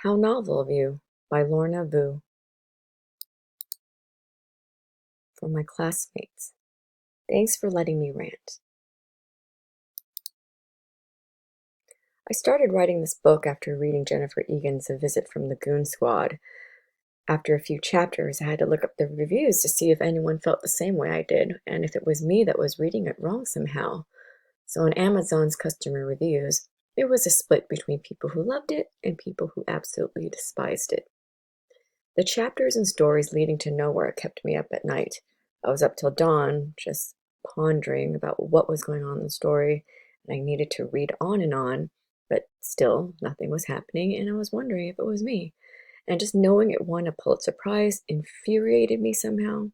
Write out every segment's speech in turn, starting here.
How novel of you, by Lorna Vu. For my classmates. Thanks for letting me rant. I started writing this book after reading Jennifer Egan's A Visit from the Goon Squad. After a few chapters, I had to look up the reviews to see if anyone felt the same way I did, and if it was me that was reading it wrong somehow. So on Amazon's customer reviews, there was a split between people who loved it and people who absolutely despised it. The chapters and stories leading to nowhere kept me up at night. I was up till dawn, just pondering about what was going on in the story, and I needed to read on, but still nothing was happening, and I was wondering if it was me. And just knowing it won a Pulitzer Prize infuriated me somehow,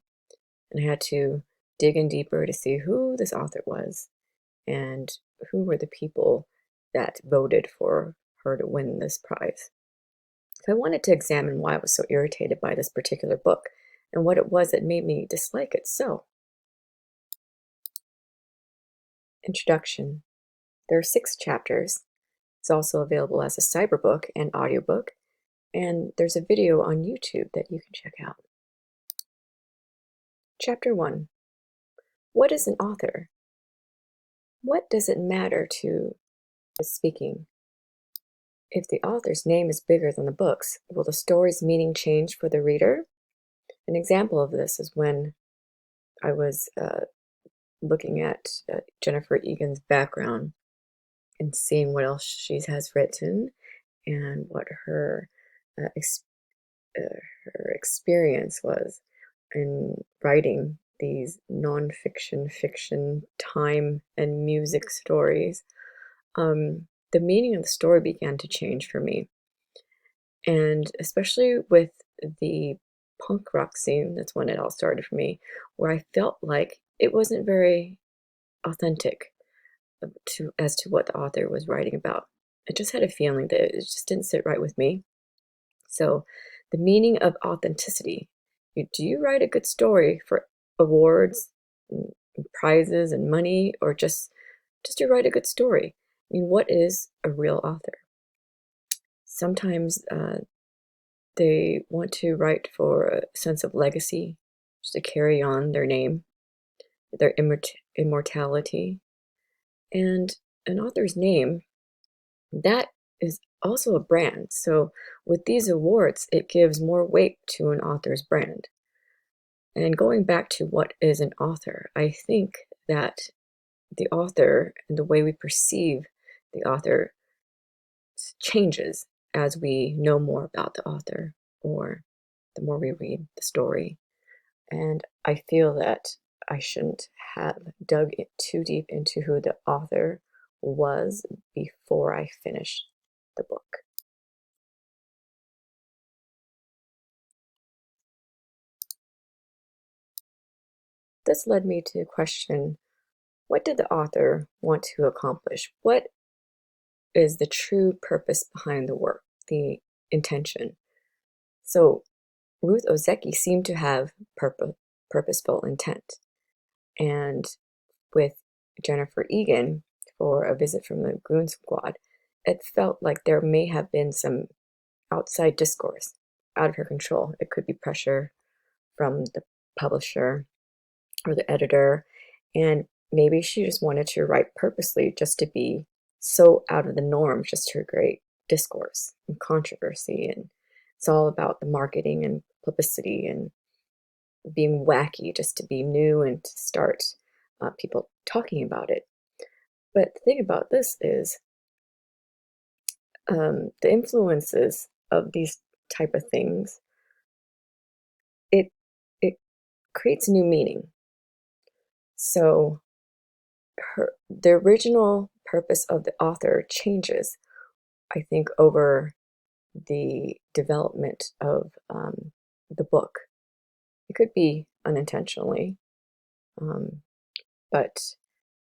and I had to dig in deeper to see who this author was and who were the people that voted for her to win this prize. So I wanted to examine why I was so irritated by this particular book and what it was that made me dislike it so. Introduction. There are 6 chapters. It's also available as a cyberbook and audiobook, and there's a video on YouTube that you can check out. Chapter 1. What is an author? What does it matter to the speaking? If the author's name is bigger than the book's, will the story's meaning change for the reader? An example of this is when I was looking at Jennifer Egan's background and seeing what else she has written and what her experience was in writing these non-fiction, fiction, time, and music stories. The meaning of the story began to change for me. And especially with the punk rock scene, that's when it all started for me, where I felt like it wasn't very authentic as to what the author was writing about. I just had a feeling that it just didn't sit right with me. So the meaning of authenticity. Do you write a good story for awards, and prizes, and money, or just to write a good story? I mean, what is a real author? Sometimes they want to write for a sense of legacy, just to carry on their name, their immortality. And an author's name, that is also a brand. So with these awards, it gives more weight to an author's brand. And going back to what is an author, I think that the author and the way we perceive the author changes as we know more about the author or the more we read the story. And I feel that I shouldn't have dug too deep into who the author was before I finished the book. This led me to question, what did the author want to accomplish? What is the true purpose behind the work, the intention? So Ruth Ozeki seemed to have purposeful intent. And with Jennifer Egan, for A Visit from the Goon Squad, it felt like there may have been some outside discourse out of her control. It could be pressure from the publisher or the editor, and maybe she just wanted to write purposely just to be so out of the norm, just to create discourse and controversy. And it's all about the marketing and publicity and being wacky just to be new and to start people talking about it. But the thing about this is the influences of these type of things, it creates new meaning. So the original purpose of the author changes, I think, over the development of the book. It could be unintentionally, but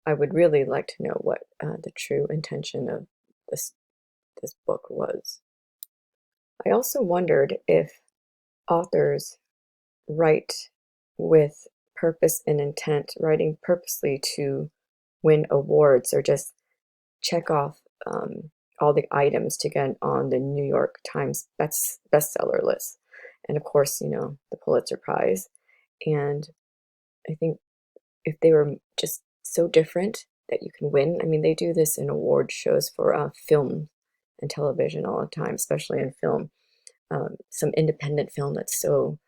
I would really like to know what the true intention of this book was. I also wondered if authors write with purpose and intent, writing purposely to win awards or just check off all the items to get on the New York Times bestseller list. And of course, the Pulitzer Prize. And I think if they were just so different that you can win, I mean, they do this in award shows for film and television all the time, especially in film. Some independent film that's so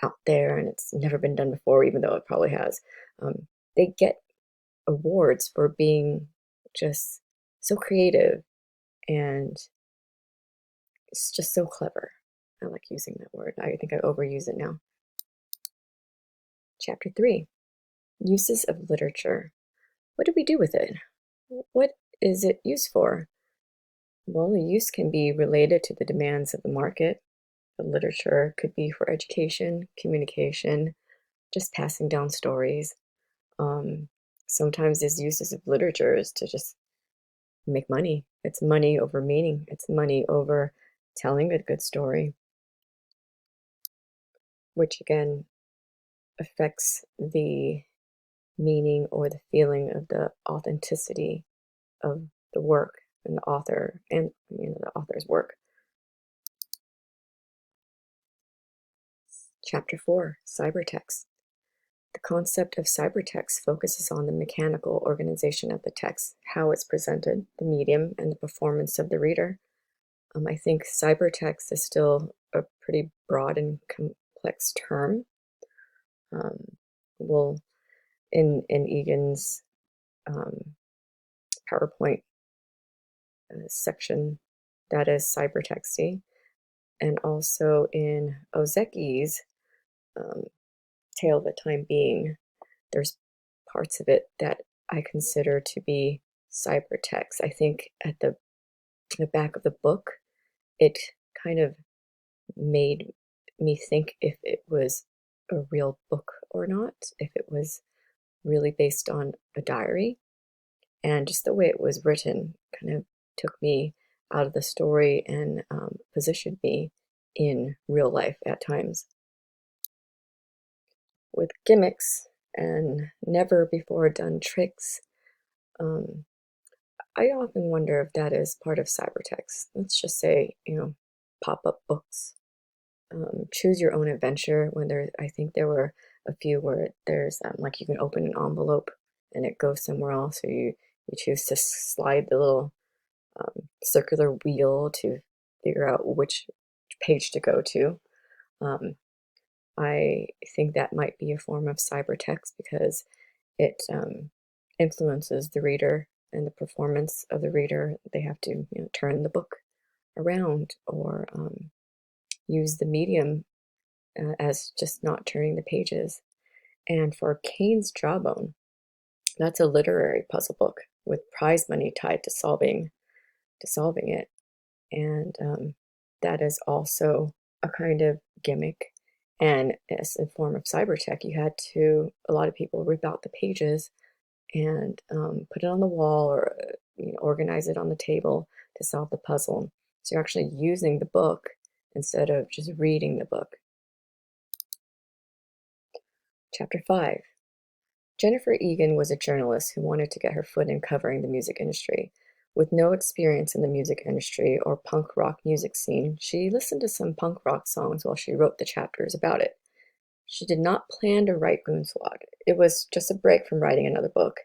out there and it's never been done before, even though it probably has. They get awards for being just so creative, and it's just so clever. I like using that word. I think I overuse it now. Chapter 3, Uses of Literature. What do we do with it? What is it used for? Well, the use can be related to the demands of the market. The literature could be for education, communication, just passing down stories. Sometimes these uses of literature is to just make money. It's money over meaning. It's money over telling a good story, which again affects the meaning or the feeling of the authenticity of the work and the author and the author's work. Chapter 4, Cybertext. The concept of cybertext focuses on the mechanical organization of the text, how it's presented, the medium, and the performance of the reader. I think cybertext is still a pretty broad and complex term. Well, in Egan's PowerPoint section, that is cybertexty, and also in Ozeki's Tale of a Time Being, there's parts of it that I consider to be cybertext. I think at the back of the book, it kind of made me think if it was a real book or not, if it was really based on a diary. And just the way it was written kind of took me out of the story and positioned me in real life at times. With gimmicks and never before done tricks, I often wonder if that is part of cybertext. Let's just say, pop-up books. Choose your own adventure. I think there were a few where there's like you can open an envelope and it goes somewhere else, or you choose to slide the little circular wheel to figure out which page to go to. I think that might be a form of cybertext because it influences the reader and the performance of the reader. They have to turn the book around or use the medium as just not turning the pages. And for Cain's Jawbone, that's a literary puzzle book with prize money tied to solving it. And that is also a kind of gimmick. And as a form of cybertech, a lot of people rip out the pages and put it on the wall or organize it on the table to solve the puzzle. So you're actually using the book instead of just reading the book. Chapter 5. Jennifer Egan was a journalist who wanted to get her foot in covering the music industry. With no experience in the music industry or punk rock music scene, she listened to some punk rock songs while she wrote the chapters about it. She did not plan to write Goon Squad. It was just a break from writing another book.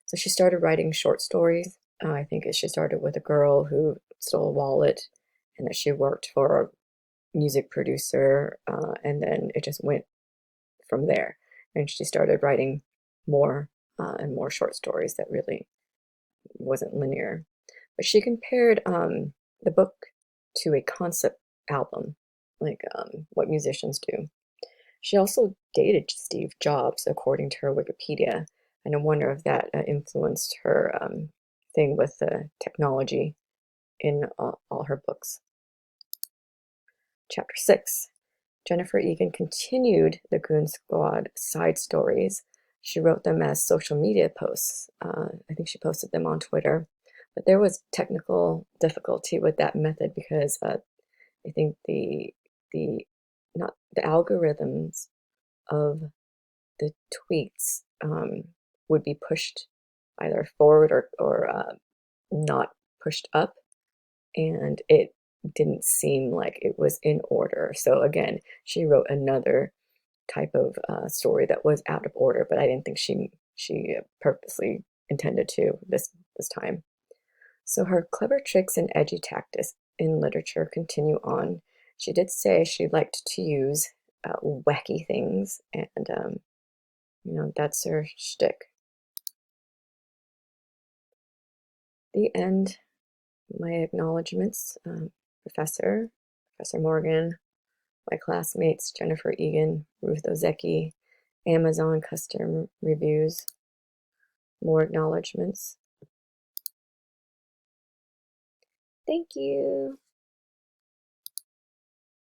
So she started writing short stories. I think she started with a girl who stole a wallet and that she worked for a music producer, and then it just went from there. And she started writing more and more short stories that really wasn't linear. But she compared the book to a concept album, like what musicians do. She also dated Steve Jobs, according to her Wikipedia, and I wonder if that influenced her thing with the technology in all her books. Chapter 6. Jennifer Egan continued the Goon Squad side stories. She wrote them as social media posts. I think she posted them on Twitter. But there was technical difficulty with that method because I think the algorithms of the tweets would be pushed either forward or not pushed up. and it didn't seem like it was in order. So again, she wrote another type of story that was out of order, but I didn't think she purposely intended to this time. So her clever tricks and edgy tactics in literature continue on. She did say she liked to use wacky things, and that's her shtick. The end. My acknowledgments, Professor Morgan, my classmates Jennifer Egan, Ruth Ozeki, Amazon custom reviews, more acknowledgments. Thank you.